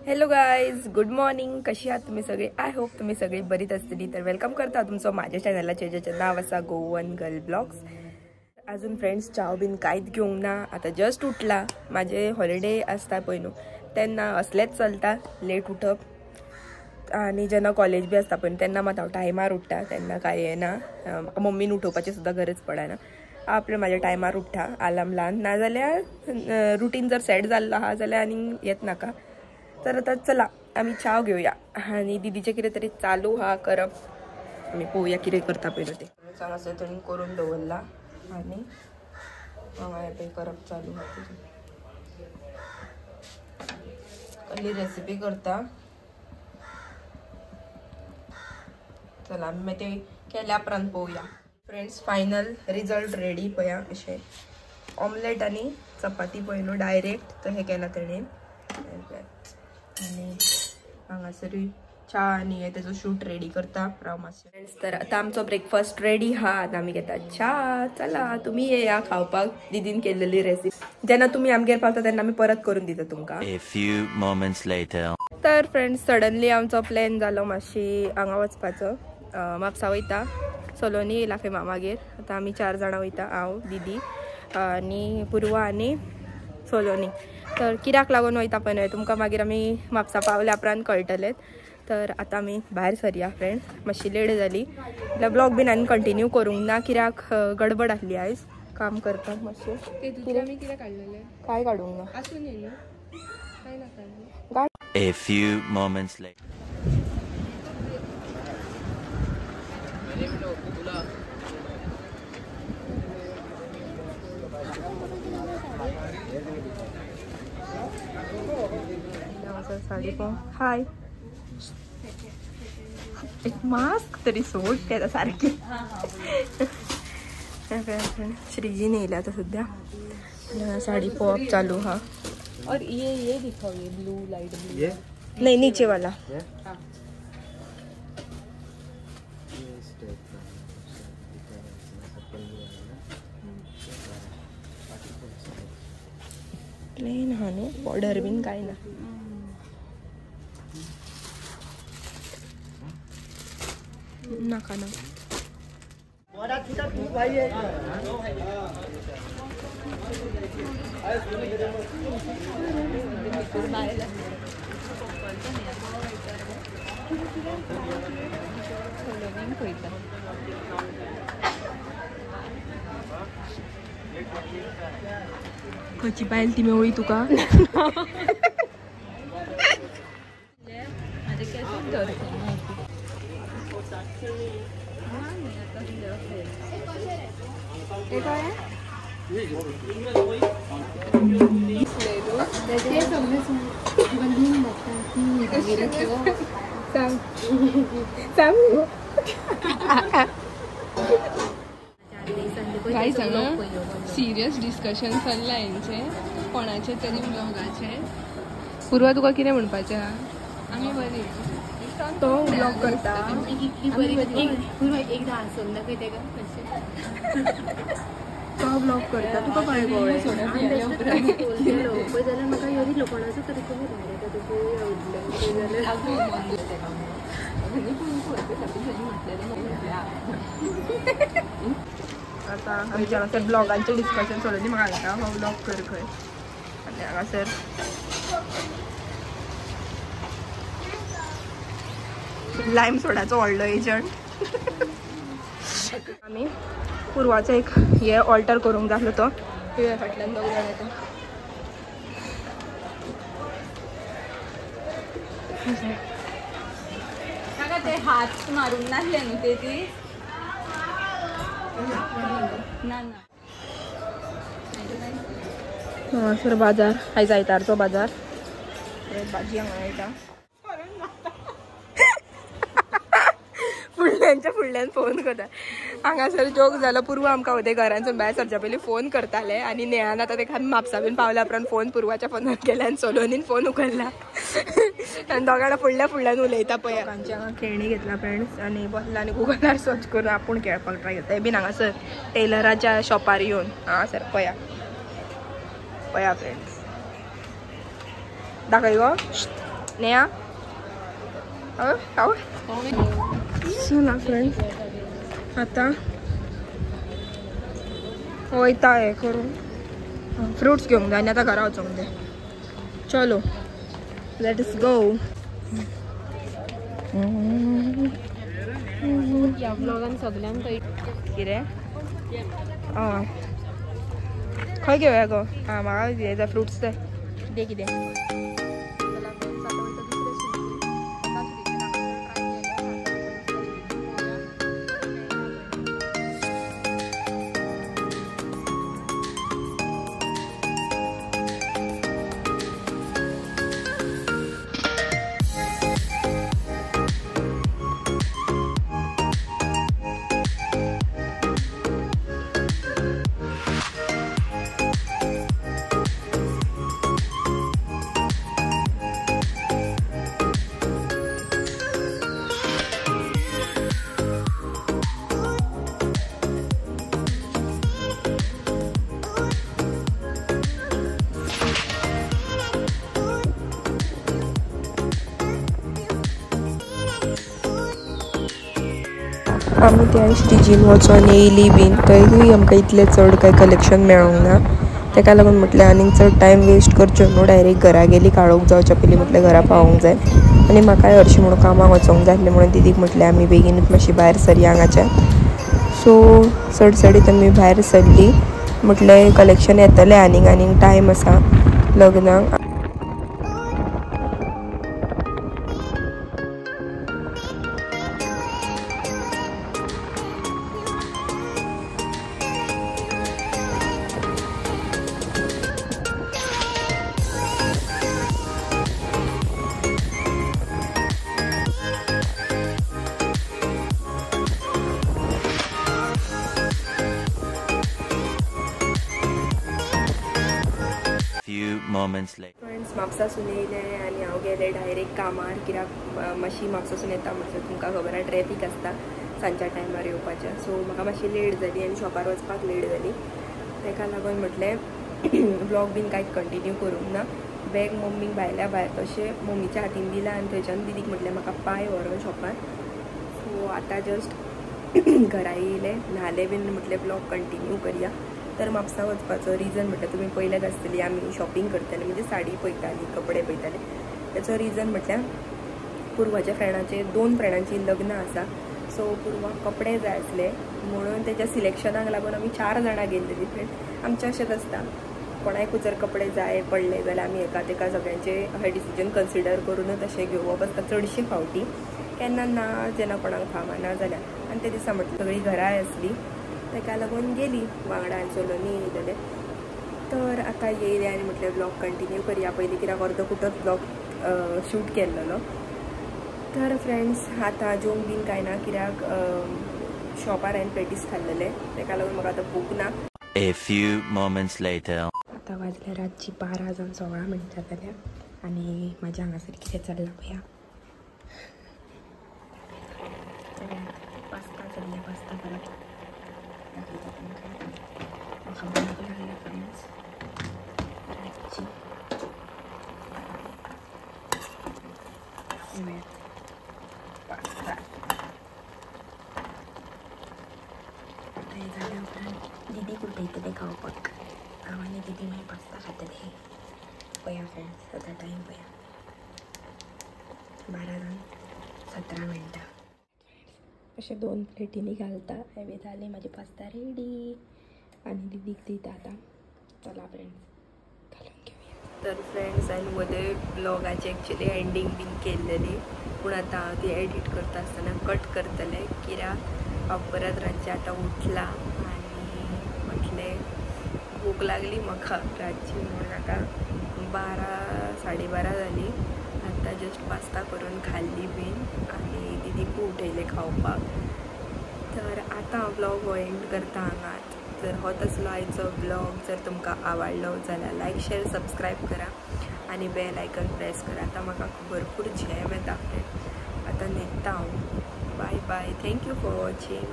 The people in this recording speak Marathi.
Hello guys, good morning. कशी आहात तुम्ही सगळे? आय होप तुम्ही सगळे बरीच असतली. तर वेलकम करता तुमचं माझ्या चॅनलला, ज्याचं नाव असा गोवन गर्ल ब्लॉग्स. अजून फ्रेंड्स चाव बीन काहीच घेऊंक ना. आता जस्ट उठला. माझे हॉलिडे असता पळय त्यांना असलेच चलता लेट उठप आणि जेन्ना कॉलेज बी असता पण त्यांना मात हांव टायमार उठता. त्यांना काय येना, म्हाका मम्मीन उठोवपाची सुद्धा गरज पडना. आपले माझ्या टायमार उठा, अलार्म लावन ना जाल्यार रुटीन जर सेट जाल्लो आहा जाल्यार आनी येत नाका. तर आता चला आम्ही चाव घेऊया आणि दीदीचे कितें तरी चालू हा करप. आम्ही पोवया कितें करता पळय ते. सांगासर थंय करून दवरला आणि हांगा करप चालू हा. कसली रेसिपी करता. चला आम्ही मागीर ते केल्या उपरांत पोवया. फ्रेंड्स फायनल रिजल्ट रेडी पळया. अशें ऑमलेट आणि चपाती पळय डायरेक्ट हे केला तेणेन. आणि हांगासर चा आणि हे त्याचं शूट रेडी करता राव मातशें. फ्रेंड्स तर आता आमचो ब्रेकफास्ट रेडी हा. आता आमी घेता चा. चला तुम्ही येया खावपाक दीदीन केलेली रेसिपी. जेन्ना तुम्ही आमगेर पावता तेन्ना आमी परत करून दिता तुमकां. A few moments later. तर फ्रेंड्स सडनली आमचो प्लॅन जालो मातशी हांगा वचपाचो. म्हापसा वयता, सलोनी येयला खंय मामागेर. आता आमी 4 जाणां वयता, हांव दीदी आणि पूर्वा आणि सलोनी. तर कित्याक लागून वयता पळय न्हय तुमकां मागीर आमी म्हापसा पावल्या उपरांत कळटलें. तर आतां आमी भायर सरया फ्रेंड्स. मातशी लेट जाली जाल्यार ब्लॉग बीन आनी कंटिन्यू करूंक ना, कित्याक गडबड आसली आयज काम करपाक मातशें. काय काडूंक ना. A few moments later. हाय, एक मास्क तरी सोड त्याचा सारखी. श्रीजीने येयला आता सध्या. साडी पॉप चालू हा. और ये दिखाओ, ये ब्लू लाइट ब्लू. ये नहीं, नीचे वाला. प्लेन हा नो, बॉर्डर बीन काय ना. नाका ना. कची पायल ती मेवळी तुका. काय सांगा, सिरियस डिस्कशन चल्ला यांचे कोणाचे तरी ब्लॉगाचे. पूर्वा तुका कितें म्हणपाचें हा? आम्ही बरी तो ब्लॉग करता. एकदा हसून दाखयते का तो ब्लॉग करता. तुका काय कळ्ळें? जाल्यार म्हाका येयलो कोणाचो तरी आता आमच्या हांगासर ब्लॉगांचे डिस्कशन चलनी. म्हाका सांगता हो ब्लॉग कर खंय. आनी हांगासर लायम सोडाचो व्हडलो एजंट. आमी पूर्वाचो एक हे ऑल्टर करूंक जाय आसलो. तो फाटल्यान दोग जाण येता. ते हात मारून नासले न्हू ते ती ना. हांगासर बाजार. आयज आयतारचो बाजार. भाजी हांगा येता. फुडल्यान फोन करता. हांगासर जोक जालो. पूर्व आमकां उदय घरांसून भायर सरच्या पयलीं फोन करताले आनी नेहान आतां ते खान म्हापसा बीन पावल्या उपरांत फोन पूर्वाच्या फोनार केला आनी सलोनीन फोन उखल्ला. आनी दोगांना फुडल्यान उलयता पळय. हांगाची हांगा खेळणी घेतला फ्रेंड्स आनी बसला आनी गुगलार सर्च करून आपूण खेळपाक ट्राय करता. हे बीन हांगासर टेलराच्या शॉपार येवन हांगासर पळया फ्रेंड्स. दाखय गो. नेहा चला फ्रेंड्स आता वयता आहे करून फ्रूट्स घेऊन जाय आणि आता घरा वचोंक दे चलो लेट अस गो या ब्लॉगान सगळ्यांक कितें खंय घेवया गो म्हाका हे जाय फ्रूट्स जाय कितें कितें आमी त्या स्टिजीन वचोन येयली बीन थंयूय आमकां इतलें चड कांय कलेक्शन मेळोंक ना ताका लागून म्हटलें आनीक चड टायम वेस्ट करच्यो न्हू डायरेक्ट घरा गेली काळोख जावच्या पयलीं म्हटलें घरा पावोंक जाय आनी म्हाकाय हरशीं म्हणून कामाक वचोंक जाय आसलें म्हणून दीदीक म्हटलें आमी बेगीनूच मातशी भायर सरया हांगाच्या सो सडसडीत आमी भायर सरली म्हटलें कलेक्शन येतलें आनीक टायम आसा लग्नाक moments later. फ्रेंड्स म्हापसासून येयले आनी हांव गेलें डायरेक्ट कामार कित्याक मातशी म्हापसासून येता म्हणसर तुमकां खबर आहा ट्रॅफीक आसता सांजच्या टायमार येवपाचें सो म्हाका मातशी लेट जाली आनी शॉपार वचपाक लेट जाली ताका लागून म्हटलें ब्लॉग बीन कांयच कंटिन्यू करूंक ना बॅग मम्मीक भायल्या भायर तशें मम्मीच्या हातीन दिलां आनी थंयच्यान दीदीक म्हटलें म्हाका पाय व्हरोन शॉपार सो आतां जस्ट घरा येयलें न्हालें बीन म्हटलें ब्लॉग कंटिन्यू करया तर म्हापसा वचपाचो रिजन म्हटल्यार तुमी पयल्याच आसतली आमी शॉपिंग करताली म्हणजे साडी पळयताली कपडे पळयताले ताचो रिजन म्हटल्यार पुर्वाच्या फ्रेंडाचे 2 फ्रेंडांची लग्न आसा सो पुर्वाक कपडे जाय आसले म्हणून तेच्या सिलेक्शनाक लागून आमी 4 जाणां गेल्लीं फ्रेंड आमचें अशेंच आसता कोणाकूय जर कपडे जाय पडले जाल्यार आमी एका तेका सगळ्यांचे हे डिसिजन कन्सिडर करूनच अशें घेवप आसता चडशे फावटी केन्ना ना जेन्ना कोणाक फावना जाल्यार आनी ते दिसा म्हटल्यार सगळीं घराय आसली ताका लागून गेली वांगडा आनी चलोनी येयलेले तर आतां येयले आनी म्हटलें ब्लॉग कंटिन्यू करया पयलीं कित्याक अर्दो कुटोच ब्लॉग शूट केल्लो तर फ्रेंड्स आतां जेवंक बीन कांय ना कित्याक शॉपार हांवें पॅटीस खाल्लेले ताका लागून म्हाका आतां भूक ना A few moments later. आतां वाजले रातची 12 जावन 16 मिनटां जाल्या आनी म्हाज्या हांगासर कितें चल्लां पळया पास्ता चल्ला पास्ता करप म्हाका भूक लागल्या फ्रेंड्स रातची पास्ता आतां हें जाल्या उपरांत दीदीक उठयतलें खावपाक हांव आनी दीदी मागीर पास्ता खातले पळया फ्रेंड्स आतां टायम पळया 12 जावन 17 मिनटां अशें 2 प्लेटींनी घालता हें जालें म्हाजी पास्ता रेडी आनी दीदीक दिता आतां चला फ्रेंड्स घालून घेवया तर फ्रेंड्स हांवें मदें ब्लॉगाची एक्चुली एंडींग बीन केल्लेली पूण आतां हांव ती एडीट करता आसतना कट करतलें कित्याक हांव परत रातचें आतां उठला आनी म्हटलें भूक लागली म्हाका रातची म्हणून आतां 12:30 जाली आतां जस्ट पास्ता करून खाल्ली बीन आनी दीदीकूय उठयलें खावपाक तर आतां हांव ब्लॉग हो एंड करता हांगाच जर हो तसलो आयचो ब्लॉग जर तुमकां आवडलो जाल्यार लायक शेअर सबस्क्रायब करा आनी बेल आयकन प्रेस करा आतां म्हाका भरपूर झेम येता फ्रेंड आतां न्हिदता हांव bye bye thank you for watching